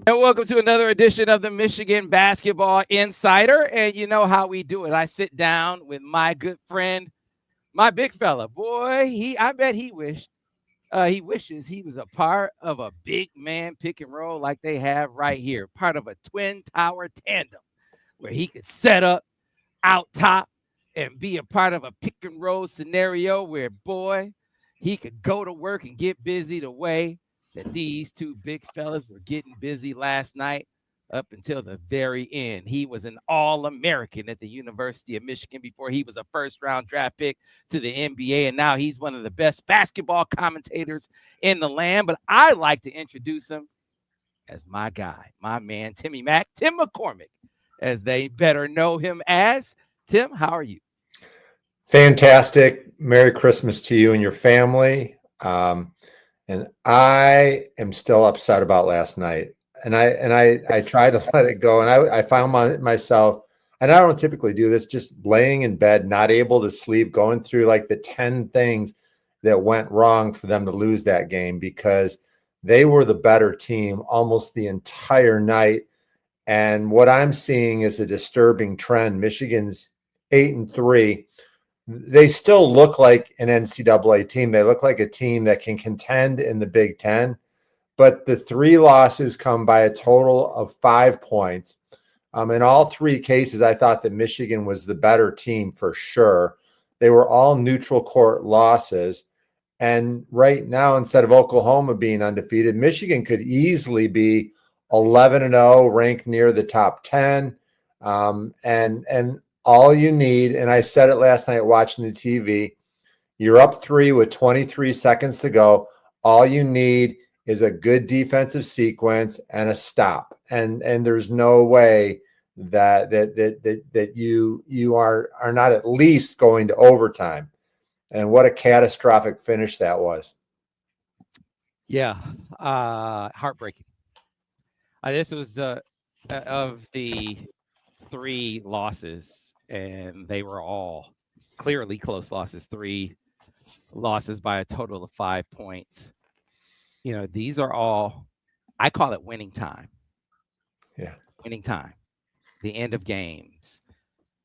And welcome to another edition of the Michigan Basketball Insider. And you know how we do it. I sit down with my good friend, my big fella. Boy, I bet he wishes he was a part of a big man pick and roll like they have right here, part of a twin tower tandem where he could set up out top and be a part of a pick and roll scenario where, boy, he could go to work and get busy the way that these two big fellas were getting busy last night up until the very end. He was an All-American at the University of Michigan before he was a first-round draft pick to the NBA, and now he's one of the best basketball commentators in the land. But I like to introduce him as my guy, my man, Tim McCormick, as they better know him as. Tim, how are you? Fantastic. Merry Christmas to you and your family. And I am still upset about last night. And I tried to let it go. And I found myself, and I don't typically do this, just laying in bed, not able to sleep, going through like the 10 things that went wrong for them to lose that game, because they were the better team almost the entire night. And what I'm seeing is a disturbing trend. Michigan's 8-3. They still look like an NCAA team. They look like a team that can contend in the Big Ten, but the 3 losses come by a total of 5 points. In all 3 cases, I thought that Michigan was the better team for sure. They were all neutral court losses. And right now, instead of Oklahoma being undefeated, Michigan could easily be 11-0, ranked near the top 10. And all you need, and I said it last night watching the TV, you're up 3 with 23 seconds to go. All you need is a good defensive sequence and a stop. And there's no way that you are not at least going to overtime. And what a catastrophic finish that was. Yeah, heartbreaking. This was of the 3 losses, and they were all clearly close losses. 3 losses by a total of 5 points. You know, these are all, I call it winning time. Yeah, winning time. The end of games.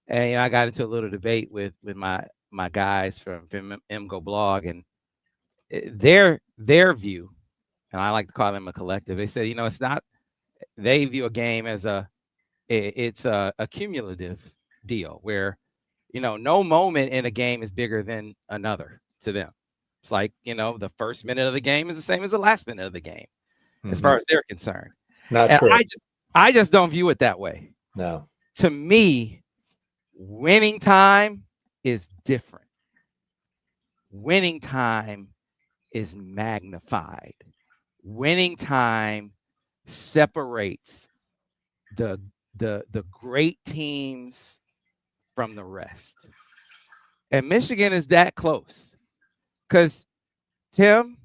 And you know, I got into a little debate with my guys from MGO blog, and their view, and I like to call them a collective. They said, you know, it's not. They view a game as it's a cumulative deal where, you know, no moment in a game is bigger than another to them. It's like, you know, the first minute of the game is the same as the last minute of the game, as far as they're concerned. not And true. I just don't view it that way. No. To me, winning time is different. Winning time is magnified. Winning time separates the great teams from the rest. And Michigan is that close. Because, Tim,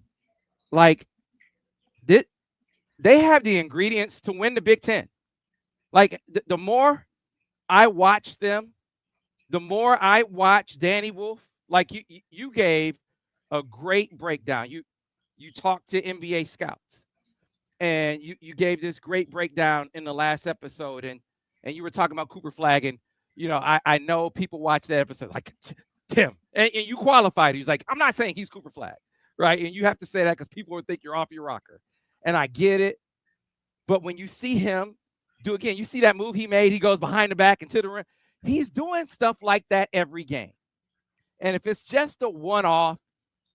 like, they have the ingredients to win the Big Ten. Like, the more I watch them, the more I watch Danny Wolf, like you gave a great breakdown. You talked to NBA scouts, and you gave this great breakdown in the last episode, and you were talking about Cooper Flag, and you know I know people watch that episode like Tim, and you qualified. He was like, I'm not saying he's Cooper Flag, right? And you have to say that because people would think you're off your rocker, and I get it. But when you see him do again, you see that move he made. He goes behind the back and to the rim. He's doing stuff like that every game. And if it's just a one-off,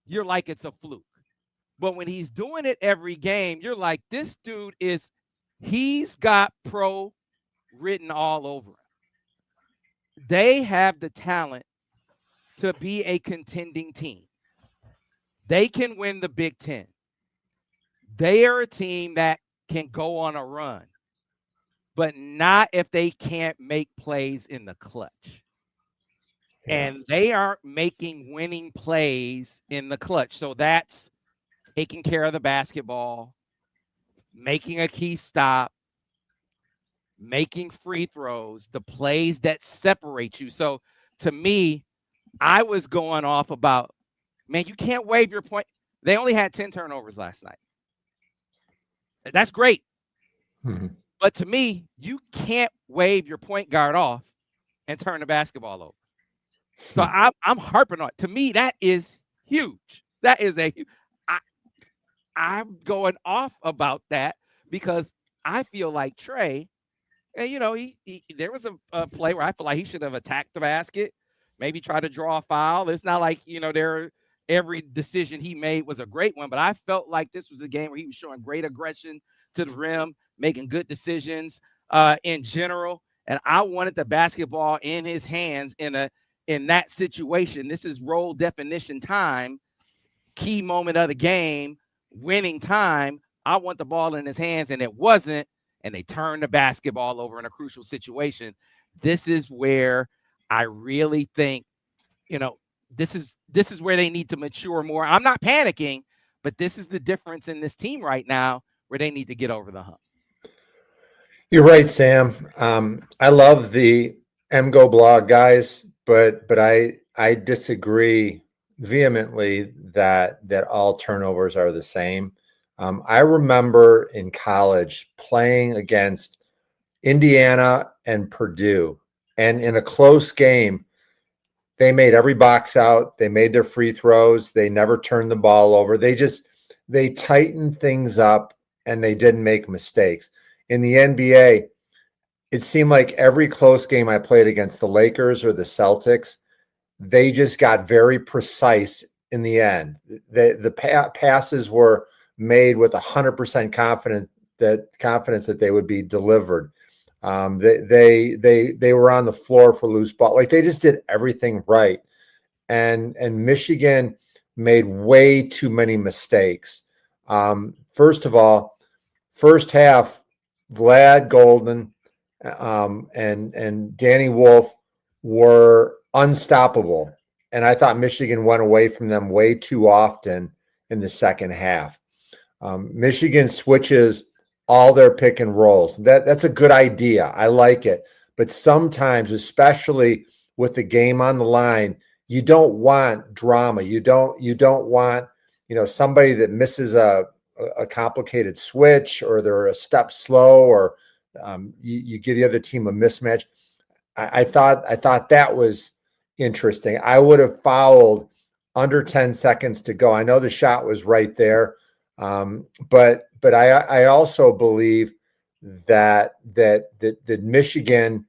you're like it's a fluke. But when he's doing it every game, you're like, this dude he's got pro written all over him. They have the talent to be a contending team. They can win the Big Ten. They are a team that can go on a run, but not if they can't make plays in the clutch. Yeah. And they aren't making winning plays in the clutch. So that's taking care of the basketball, making a key stop, making free throws, the plays that separate you. So to me, I was going off about, man, you can't waive your point. They only had 10 turnovers last night. That's great. Mhm. But to me, you can't wave your point guard off and turn the basketball over. So Hmm. I'm harping on. To me, that is huge. That is I, I'm going off about that because I feel like Trey, and he there was a play where I feel like he should have attacked the basket, maybe try to draw a foul. It's not like every decision he made was a great one, but I felt like this was a game where he was showing great aggression to the rim, making good decisions in general. And I wanted the basketball in his hands in that situation. This is role definition time, key moment of the game, winning time. I want the ball in his hands, and it wasn't. And they turned the basketball over in a crucial situation. This is where I really think, you know, this is where they need to mature more. I'm not panicking, but this is the difference in this team right now where they need to get over the hump. You're right, Sam. I love the MGO blog guys, but I disagree vehemently that all turnovers are the same. I remember in college playing against Indiana and Purdue, and in a close game, they made every box out. They made their free throws. They never turned the ball over. They tightened things up and they didn't make mistakes. In the NBA, it seemed like every close game I played against the Lakers or the Celtics, they just got very precise in the end. The passes were made with 100% confidence that they would be delivered. They were on the floor for loose ball. Like they just did everything right. And Michigan made way too many mistakes. First of all, first half, Vlad Golden and Danny Wolf were unstoppable. And I thought Michigan went away from them way too often in the second half. Michigan switches all their pick and rolls. That's a good idea. I like it. But sometimes, especially with the game on the line, you don't want drama. You don't want, somebody that misses a complicated switch, or they're a step slow, or you give the other team a mismatch. I thought that was interesting. I would have fouled under 10 seconds to go. I know the shot was right there, but I also believe that Michigan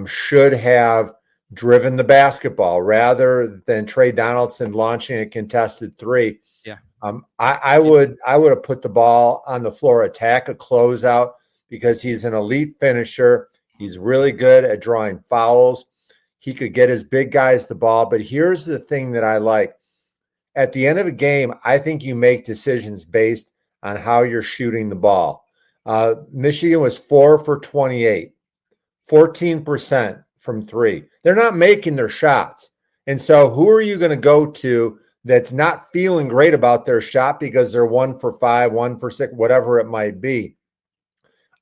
should have driven the basketball rather than Tre Donaldson launching a contested three. Yeah. I would have put the ball on the floor, attack a closeout, because he's an elite finisher. He's really good at drawing fouls. He could get his big guys the ball. But here's the thing that I like. At the end of a game, I think you make decisions based on how you're shooting the ball. Michigan was 4 for 28, 14% from three. They're not making their shots. And so who are you going to go to that's not feeling great about their shot because they're 1 for 5, 1 for 6, whatever it might be?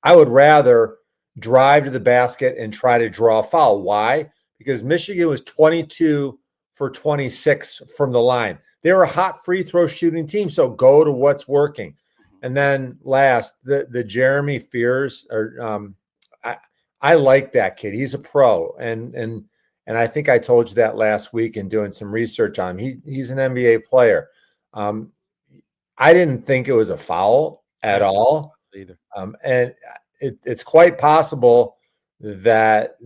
I would rather drive to the basket and try to draw a foul. Why? Because Michigan was 22 for 26 from the line. They were a hot free throw shooting team, so go to what's working. And then last, the Jeremy Fears, I like that kid. He's a pro, and I think I told you that last week in doing some research on him. He's an NBA player. I didn't think it was a foul at all. Either. And it's quite possible that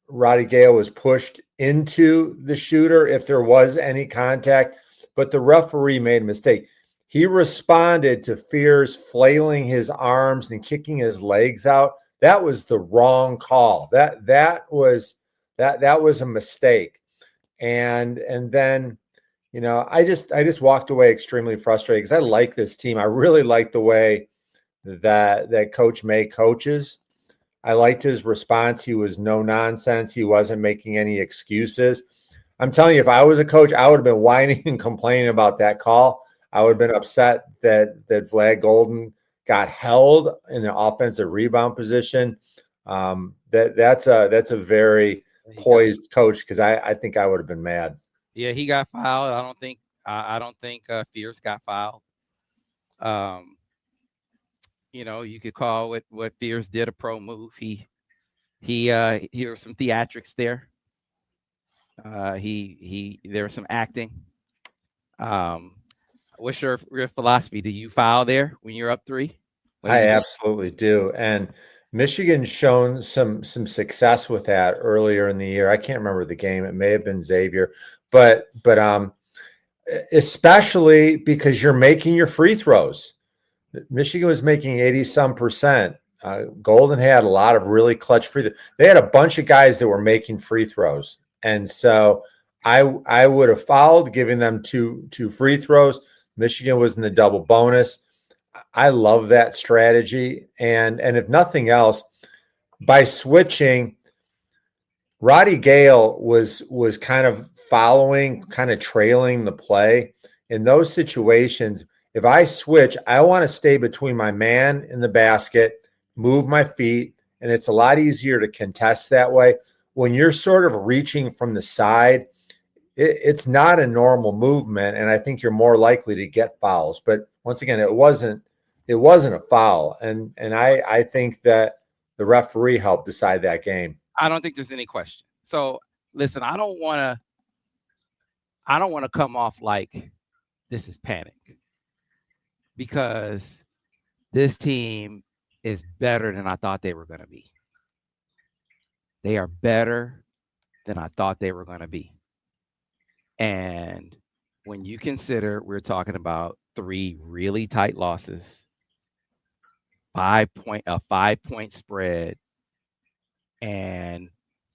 Roddy Gale was pushed into the shooter if there was any contact, but the referee made a mistake. He responded to Fears flailing his arms and kicking his legs out. That was the wrong call. That was a mistake. And then, I just walked away extremely frustrated because I like this team. I really like the way that Coach May coaches. I liked his response. He was no nonsense. He wasn't making any excuses. I'm telling you, if I was a coach, I would have been whining and complaining about that call. I would have been upset that Vlad Golden got held in the offensive rebound position. That's a very poised coach, because I think I would have been mad. Yeah, he got fouled. I don't think Fierce got fouled. You could call what Fears did a pro move. He was some theatrics there. There was some acting. What's your philosophy? Do you foul there when you're up 3? What do I you do? absolutely do. And Michigan's shown some success with that earlier in the year. I can't remember the game. It may have been Xavier, but especially because you're making your free throws. Michigan was making 80-some%. Golden had a lot of really clutch free throws. They had a bunch of guys that were making free throws. And so I would have fouled, giving them two free throws. Michigan was in the double bonus. I love that strategy. And if nothing else, by switching, Roddy Gale was kind of following, kind of trailing the play. In those situations, if I switch, I want to stay between my man and the basket, move my feet, and it's a lot easier to contest that way. When you're sort of reaching from the side, it's not a normal movement, and I think you're more likely to get fouls. But once again, it wasn't a foul, and I think that the referee helped decide that game. I don't think there's any question. So listen, I don't want to come off like this is panic, because this team is better than I thought they were going to be. They are better than I thought they were going to be. And when you consider we're talking about 3 really tight losses, a 5-point spread, and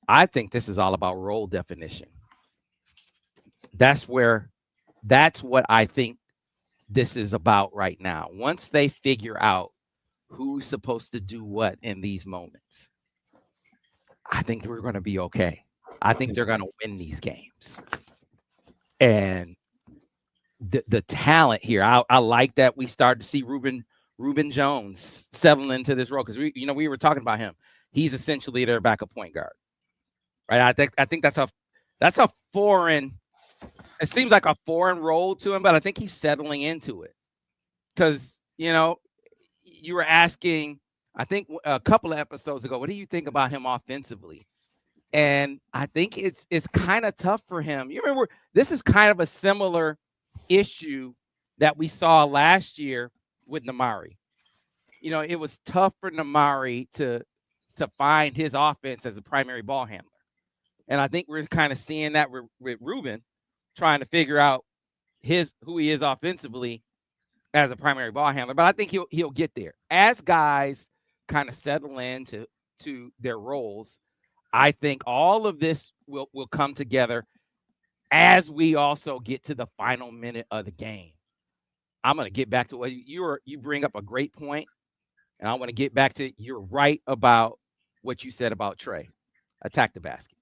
I think this is all about role definition. That's what I think this is about right now. Once they figure out who's supposed to do what in these moments, I think we're going to be okay. I think they're going to win these games. And the talent here, I like that we start to see Reuben Jones settle into this role, because we were talking about him. He's essentially their backup point guard, right? I think that's a foreign. It seems like a foreign role to him, but I think he's settling into it, because you were asking, I think a couple of episodes ago, what do you think about him offensively? And I think it's kind of tough for him. You remember, this is kind of a similar issue that we saw last year with Namari. It was tough for Namari to find his offense as a primary ball handler. And I think we're kind of seeing that with Reuben, trying to figure out who he is offensively as a primary ball handler. But I think he'll get there. As guys kind of settle into their roles, I think all of this will come together as we also get to the final minute of the game. I'm going to get back to what you bring up a great point, and I want to get back to, you're right about what you said about Tre. Attack the basket.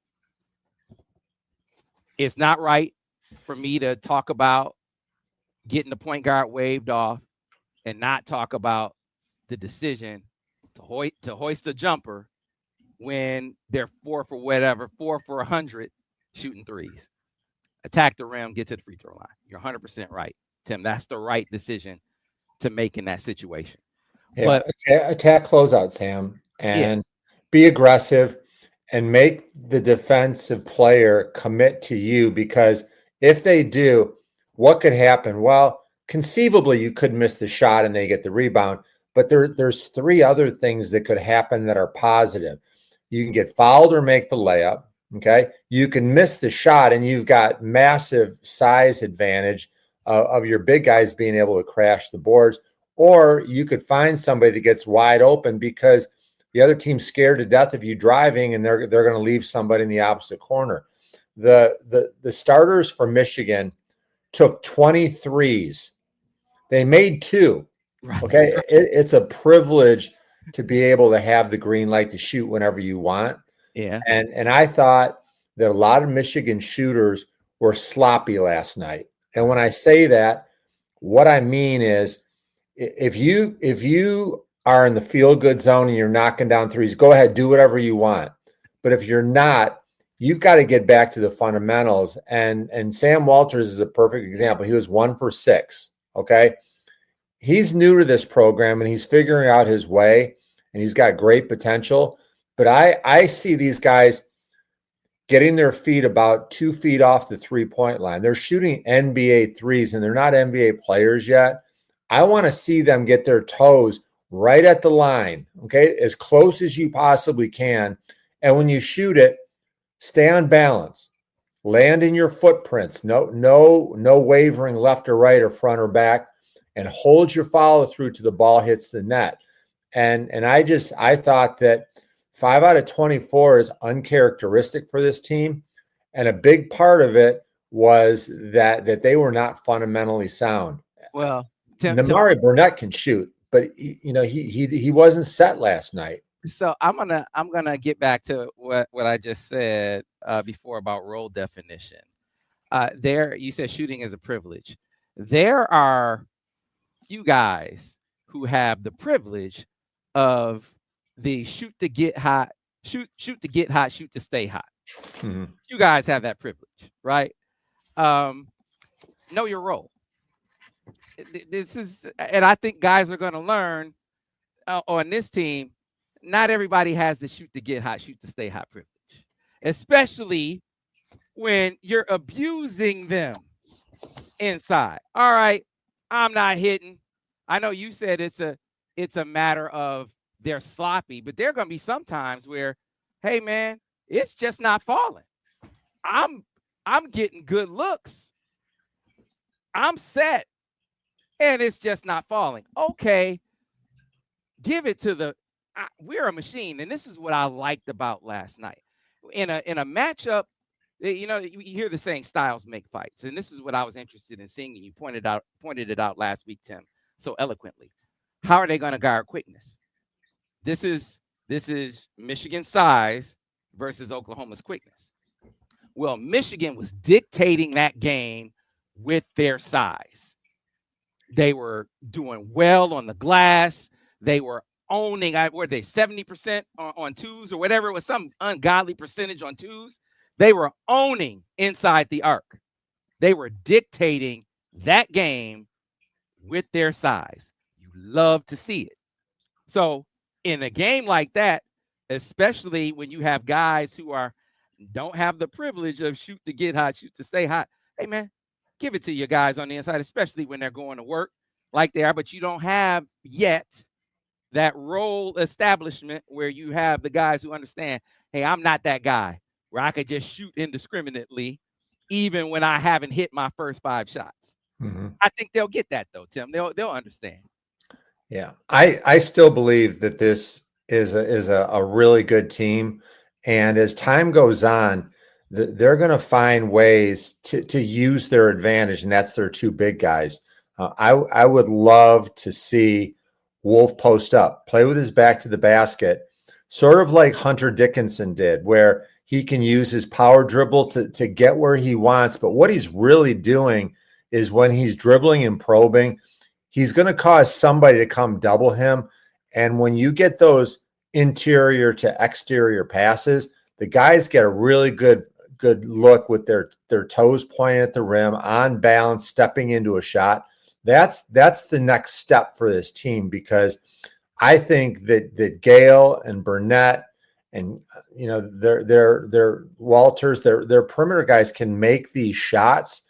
It's not right for me to talk about getting the point guard waved off and not talk about the decision to hoist a jumper when they're 4 for 100 shooting threes. Attack the rim, get to the free throw line. You're 100% right, Tim. That's the right decision to make in that situation. Yeah, but attack closeout, Sam, and be aggressive and make the defensive player commit to you, because if they do, what could happen? Well, conceivably you could miss the shot and they get the rebound, but there's 3 other things that could happen that are positive. You can get fouled or make the layup. Okay. You can miss the shot and you've got massive size advantage of your big guys being able to crash the boards, or you could find somebody that gets wide open because the other team's scared to death of you driving and they're going to leave somebody in the opposite corner. The starters for Michigan took 23s. They made 2. Okay. It's a privilege to be able to have the green light to shoot whenever you want. Yeah. And I thought that a lot of Michigan shooters were sloppy last night. And when I say that, what I mean is if you are in the feel good zone and you're knocking down threes, go ahead, do whatever you want. But if you're not, you've got to get back to the fundamentals. And Sam Walters is a perfect example. He was 1 for 6. Okay. he's new to this program and he's figuring out his way, and he's got great potential. But I see these guys getting their feet about 2 feet off the 3-point line. They're shooting NBA threes, and they're not NBA players yet. I want to see them get their toes right at the line, okay, as close as you possibly can. And when you shoot it, stay on balance. Land in your footprints. No wavering left or right or front or back, and hold your follow through to the ball hits the net. And I thought that 5 out of 24 is uncharacteristic for this team. And a big part of it was that they were not fundamentally sound. Well, Namari Burnett can shoot, but he wasn't set last night. So I'm gonna get back to what I just said before about role definition. There, you said shooting is a privilege. There are few guys who have the privilege of the shoot to get hot, shoot to get hot, shoot to stay hot. Mm-hmm. You guys have that privilege, right? Know your role. This is, and I think guys are going to learn on this team. Not everybody has the shoot to get hot, shoot to stay hot privilege, especially when you're abusing them inside. All right, I'm not hitting. I know you said it's a matter of they're sloppy, but there are going to be some times where, hey man, it's just not falling. I'm getting good looks. I'm set, and it's just not falling. Okay, give it to the. We're a machine, and this is what I liked about last night. In a matchup, you hear the saying styles make fights, and this is what I was interested in seeing. And you pointed it out last week, Tim, so eloquently. How are they going to guard quickness? This is Michigan's size versus Oklahoma's quickness. Well, Michigan was dictating that game with their size. They were doing well on the glass. They were owning, were they 70% on twos or whatever? It was some ungodly percentage on twos. They were owning inside the arc. They were dictating that game with their size. You love to see it. So in a game like that, especially when you have guys who don't have the privilege of shoot to get hot, shoot to stay hot. Hey man, give it to your guys on the inside, especially when they're going to work like they are, but you don't have yet that role establishment where you have the guys who understand, hey, I'm not that guy where I could just shoot indiscriminately, even when I haven't hit my first 5 shots. Mm-hmm. I think they'll get that though, Tim. They'll understand. Yeah, I still believe that this is a really good team, and as time goes on, they're going to find ways to use their advantage, and that's their 2 big guys. I would love to see Wolf post up, play with his back to the basket, sort of like Hunter Dickinson did, where he can use his power dribble to get where he wants. But what he's really doing is when he's dribbling and probing, he's going to cause somebody to come double him. And when you get those interior to exterior passes, the guys get a really good look with their toes pointing at the rim, on balance, stepping into a shot. That's the next step for this team, because I think that Gale and Burnett and their Walters, their perimeter guys can make these shots,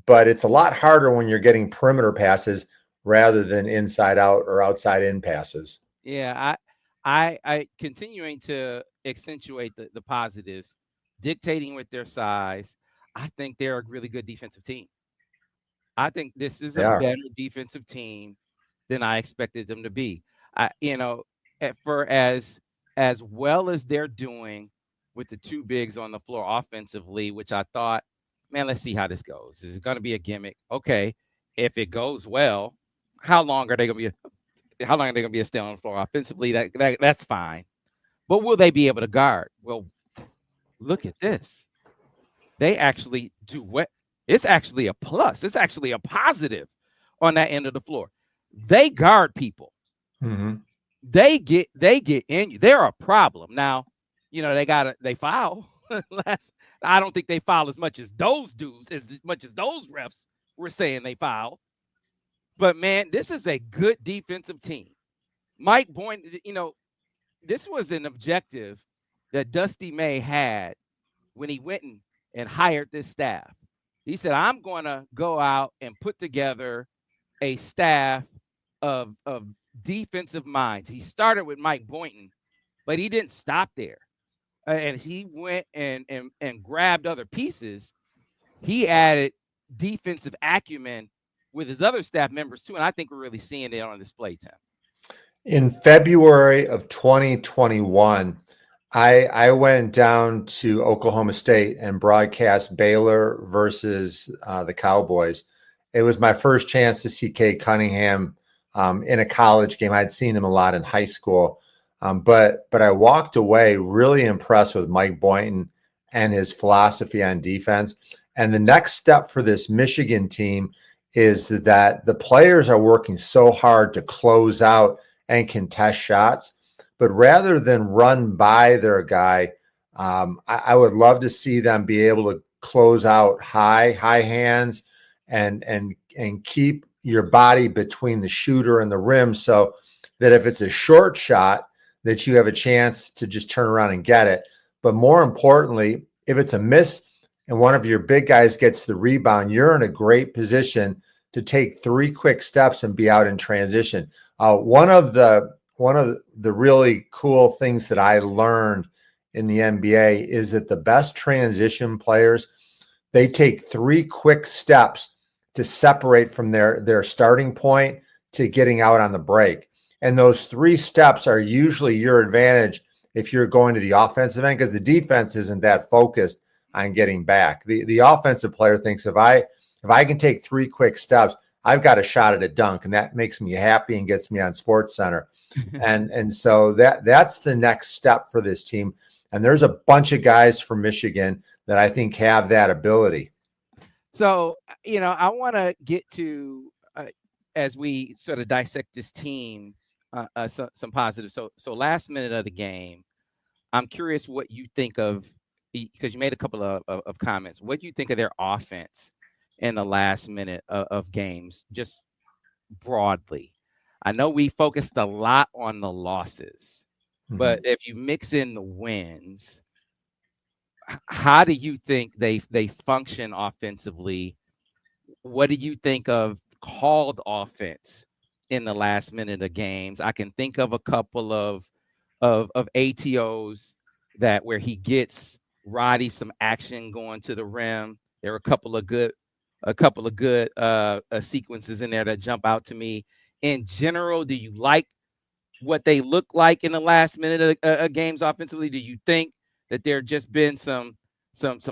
but it's a lot harder when you're getting perimeter passes rather than inside out or outside in passes. Yeah, I continuing to accentuate the positives, dictating with their size. I think they're a really good defensive team. I think this is a better defensive team than I expected them to be. For as well as they're doing with the 2 bigs on the floor offensively, which I thought, man, let's see how this goes. Is it going to be a gimmick? Okay, if it goes well, how long are they going to be stay on the floor offensively? That's fine, but will they be able to guard? Well, look at this. They actually do what. It's actually a plus. It's actually a positive on that end of the floor. They guard people. Mm-hmm. They get in you. They're a problem. Now, they foul. I don't think they foul as much as those dudes, as much as those refs were saying they foul. But man, this is a good defensive team. Mike Boynton, this was an objective that Dusty May had when he went and hired this staff. He said, I'm going to go out and put together a staff of defensive minds. He started with Mike Boynton, but he didn't stop there. And he went and grabbed other pieces. He added defensive acumen with his other staff members too. And I think we're really seeing it on display, Tim. In February of 2021, I went down to Oklahoma State and broadcast Baylor versus the Cowboys. It was my first chance to see Cade Cunningham in a college game. I'd seen him a lot in high school, but I walked away really impressed with Mike Boynton and his philosophy on defense. And the next step for this Michigan team is that the players are working so hard to close out and contest shots. But rather than run by their guy, I would love to see them be able to close out high hands and keep your body between the shooter and the rim, so that if it's a short shot, that you have a chance to just turn around and get it. But more importantly, if it's a miss and one of your big guys gets the rebound, you're in a great position to take 3 quick steps and be out in transition. One of the really cool things that I learned in the NBA is that the best transition players, they take 3 quick steps to separate from their starting point to getting out on the break. And those 3 steps are usually your advantage if you're going to the offensive end, because the defense isn't that focused on getting back. The offensive player thinks if I can take 3 quick steps, I've got a shot at a dunk, and that makes me happy and gets me on Sports Center. and so that's the next step for this team. And there's a bunch of guys from Michigan that I think have that ability. So, I want to get to, as we sort of dissect this team, some positives. So last minute of the game, I'm curious what you think of, because you made a couple of comments. What do you think of their offense in the last minute of games, just broadly? I know we focused a lot on the losses, but if you mix in the wins, how do you think they function offensively? What do you think of called offense in the last minute of games? I can think of a couple of ATOs that where he gets Roddy some action going to the rim. There are a couple of good sequences in there that jump out to me. In general, do you like what they look like in the last minute of games offensively? Do you think that there just been some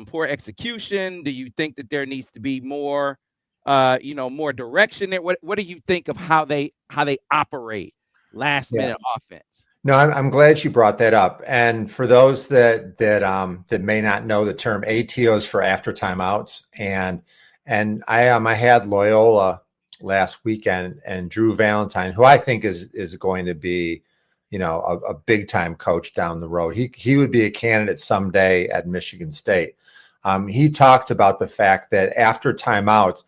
poor execution? Do you think that there needs to be more more direction there? What do you think of how they operate last minute offense? No, I'm glad you brought that up. And for those that may not know the term, ATOs for after timeouts, and I had Loyola last weekend, and Drew Valentine, who I think is going to be, a big time coach down the road. He would be a candidate someday at Michigan State. He talked about the fact that after timeouts,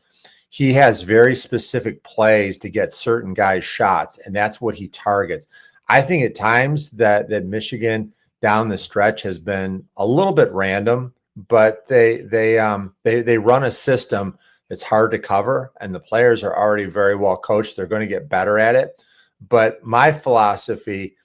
he has very specific plays to get certain guys shots, and that's what he targets. I think at times that Michigan down the stretch has been a little bit random, but they run a system that's hard to cover, and the players are already very well coached. They're going to get better at it. But my philosophy,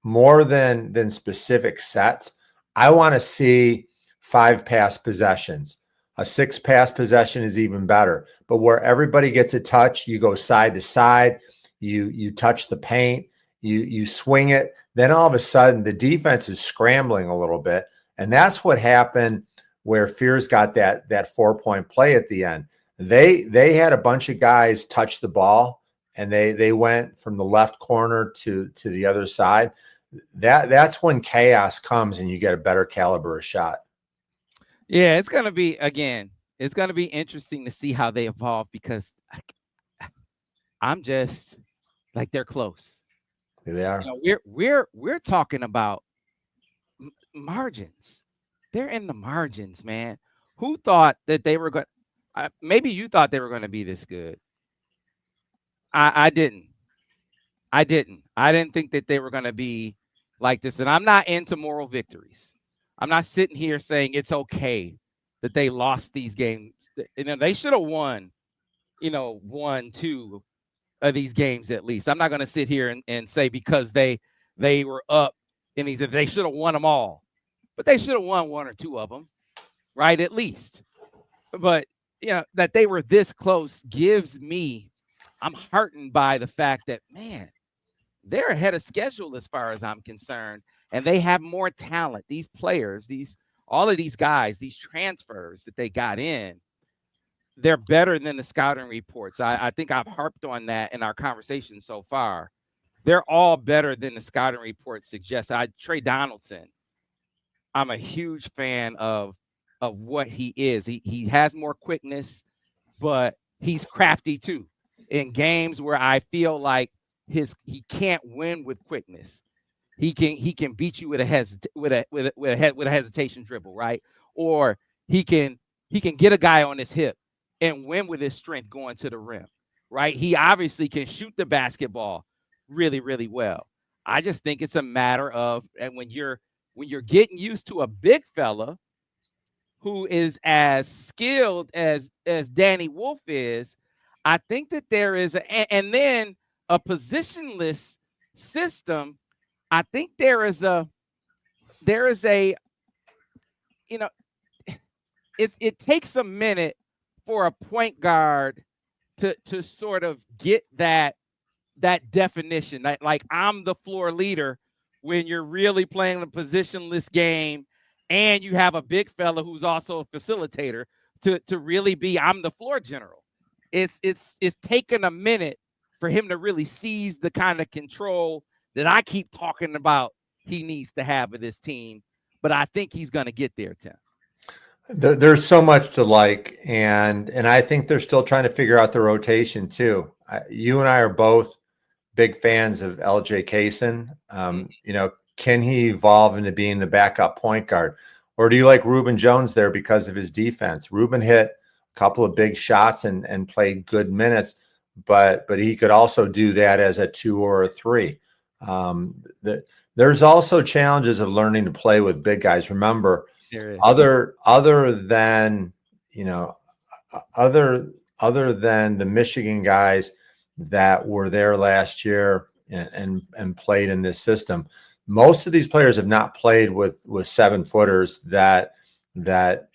more than specific sets, I want to see 5 pass possessions. A 6 pass possession is even better. But where everybody gets a touch, you go side to side, you touch the paint, you swing it. Then all of a sudden, the defense is scrambling a little bit, and that's what happened where Fears got that 4-point play at the end. They had a bunch of guys touch the ball, and they went from the left corner to the other side. That's when chaos comes and you get a better caliber of shot. Yeah, it's going to be interesting to see how they evolve, because I'm just like, they're close. They are. We're talking about margins. They're in the margins, man. Who thought that they were going? Maybe you thought they were going to be this good. I didn't. I didn't. I didn't think that they were going to be like this. And I'm not into moral victories. I'm not sitting here saying it's okay that they lost these games. They should have won, 1, 2 of these games at least. I'm not going to sit here and say because they were up in these, they should have won them all. But they should have won 1 or 2 of them, right? At least. But, that they were this close I'm heartened by the fact that, man, they're ahead of schedule as far as I'm concerned, and they have more talent. These players, all of these guys, these transfers that they got in, they're better than the scouting reports. I think I've harped on that in our conversation so far. They're all better than the scouting reports suggest. Tre Donaldson, I'm a huge fan of what he is. He has more quickness, but he's crafty too. In games where I feel like he can't win with quickness, he can beat you with a hesitation dribble, right? Or he can get a guy on his hip and win with his strength going to the rim, right? He obviously can shoot the basketball really, really well. I just think it's a matter of, and when you're getting used to a big fella who is as skilled as Danny Wolf is, I think that there is and then a positionless system. I think there is a it takes a minute for a point guard to sort of get that definition. Like I'm the floor leader when you're really playing a positionless game and you have a big fella who's also a facilitator to really be I'm the floor general. It's taken a minute for him to really seize the kind of control that I keep talking about he needs to have with this team, but I think he's going to get there, Tim. There's so much to like, and I think they're still trying to figure out the rotation too. You and I are both big fans of LJ Kaysen. Can he evolve into being the backup point guard, or do you like Reuben Jones there because of his defense? Reuben hit a couple of big shots and played good minutes, but he could also do that as a 2 or a 3. There's also challenges of learning to play with big guys. Remember, other than the Michigan guys that were there last year and played in this system, most of these players have not played with 7-footers that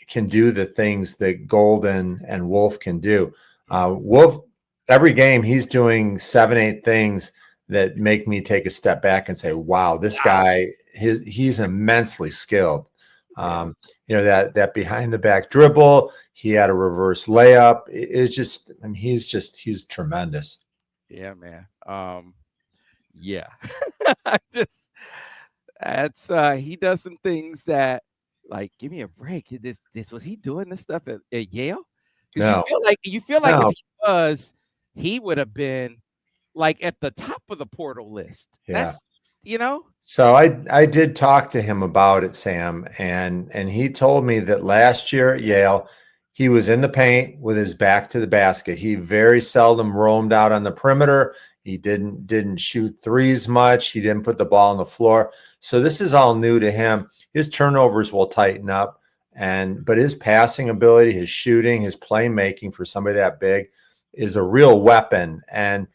can do the things that Golden and Wolf can do. Wolf, every game he's doing 7-8 things that make me take a step back and say, wow, this guy, he's immensely skilled. That behind the back dribble, he had a reverse layup. It's just, he's tremendous. Yeah, man. Yeah. He does some things that, like, give me a break. Was he doing this stuff at Yale? Because No. you feel like if he was, he would have been like at the top of the portal list. Yeah. That's, So I did talk to him about it, Sam, and he told me that last year at Yale, he was in the paint with his back to the basket. He very seldom roamed out on the perimeter. He didn't shoot threes much. He didn't put the ball on the floor. So this is all new to him. His turnovers will tighten up, but his passing ability, his shooting, his playmaking for somebody that big is a real weapon. And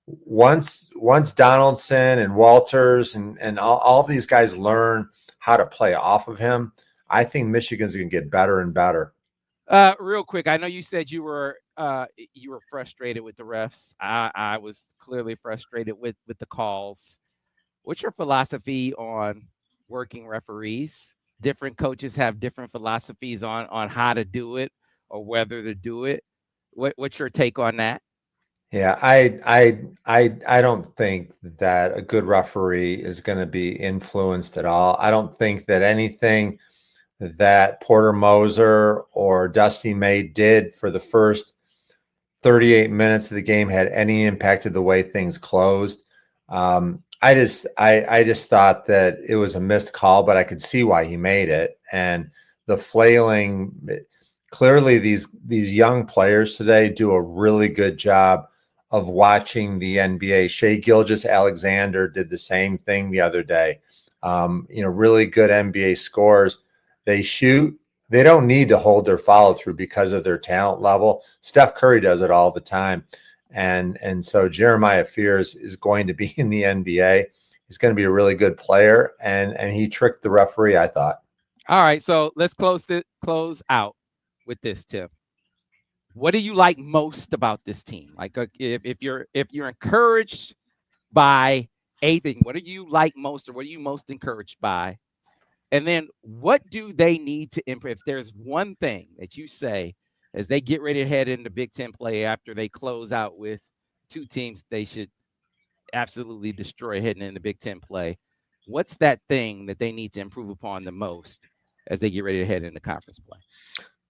once Donaldson and Walters and all these guys learn how to play off of him, I think Michigan's going to get better and better. Real quick, I know you said you were frustrated with the refs. I was clearly frustrated with the calls. What's your philosophy on working referees? Different coaches have different philosophies on how to do it or whether to do it. What's your take on that? Yeah, I don't think that a good referee is going to be influenced at all. I don't think that anything that Porter Moser or Dusty May did for the first 38 minutes of the game had any impact of the way things closed. I just thought that it was a missed call, but I could see why he made it. And the flailing, clearly these young players today do a really good job of watching the NBA. Shea Gilgeous-Alexander did the same thing the other day. Really good NBA scores. They shoot. They don't need to hold their follow through because of their talent level. Steph Curry does it all the time. And so Jeremiah Fears is going to be in the NBA. He's going to be a really good player. And he tricked the referee, I thought. All right. So let's close out with this, Tim. What do you like most about this team? Like if you're encouraged by a thing, what do you like most, or what are you most encouraged by? And then what do they need to improve? If there's one thing that you say as they get ready to head into Big Ten play after they close out with two teams they should absolutely destroy heading into Big Ten play, what's that thing that they need to improve upon the most as they get ready to head into conference play?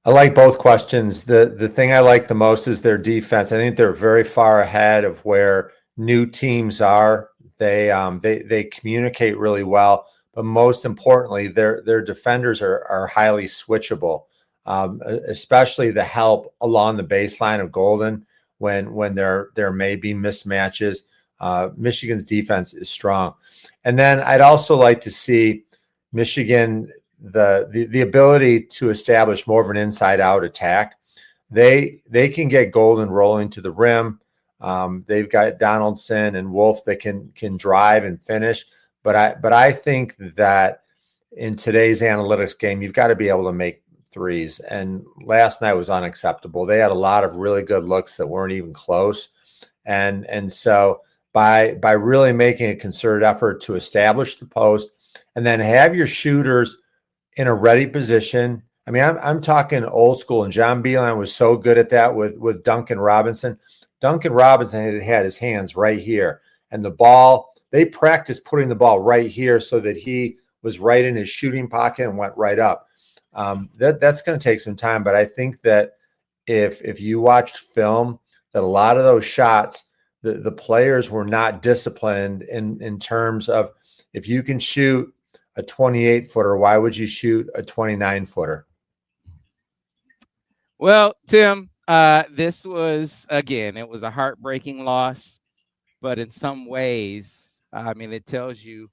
I like both questions. The thing I like the most is their defense. I think they're very far ahead of where new teams are. They communicate really well, but most importantly, their defenders are highly switchable, especially the help along the baseline of Golden when there may be mismatches. Michigan's defense is strong, and then I'd also like to see Michigan. The ability to establish more of an inside-out attack. They can get Golden rolling to the rim. They've got Donaldson and Wolf that can drive and finish. But I think that in today's analytics game, you've got to be able to make threes. And last night was unacceptable. They had a lot of really good looks that weren't even close. And so by really making a concerted effort to establish the post and then have your shooters in a ready position. I mean, I'm talking old school, and John Beilein was so good at that with Duncan Robinson. Duncan Robinson had his hands right here, and the ball, they practiced putting the ball right here so that he was right in his shooting pocket and went right up. That's going to take some time, but I think that if you watched film, that a lot of those shots, the players were not disciplined in terms of if you can shoot a 28-footer, why would you shoot a 29-footer? Well, Tim, this was, again, it was a heartbreaking loss, but in some ways, I mean, it tells you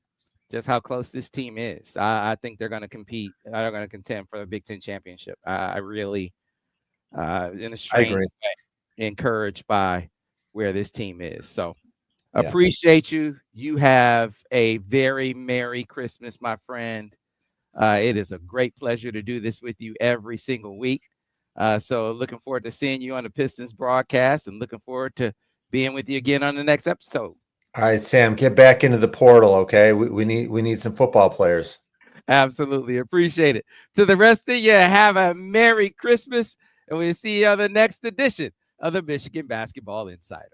just how close this team is. I think they're going to compete. They're going to contend for the Big Ten championship. I really, in a strange way, encouraged by where this team is. So appreciate you. You have a very Merry Christmas, my friend. It is a great pleasure to do this with you every single week. So looking forward to seeing you on the Pistons broadcast and looking forward to being with you again on the next episode. All right, Sam, get back into the portal, okay? We need some football players. Absolutely. Appreciate it. To the rest of you, have a Merry Christmas, and we'll see you on the next edition of the Michigan Basketball Insider.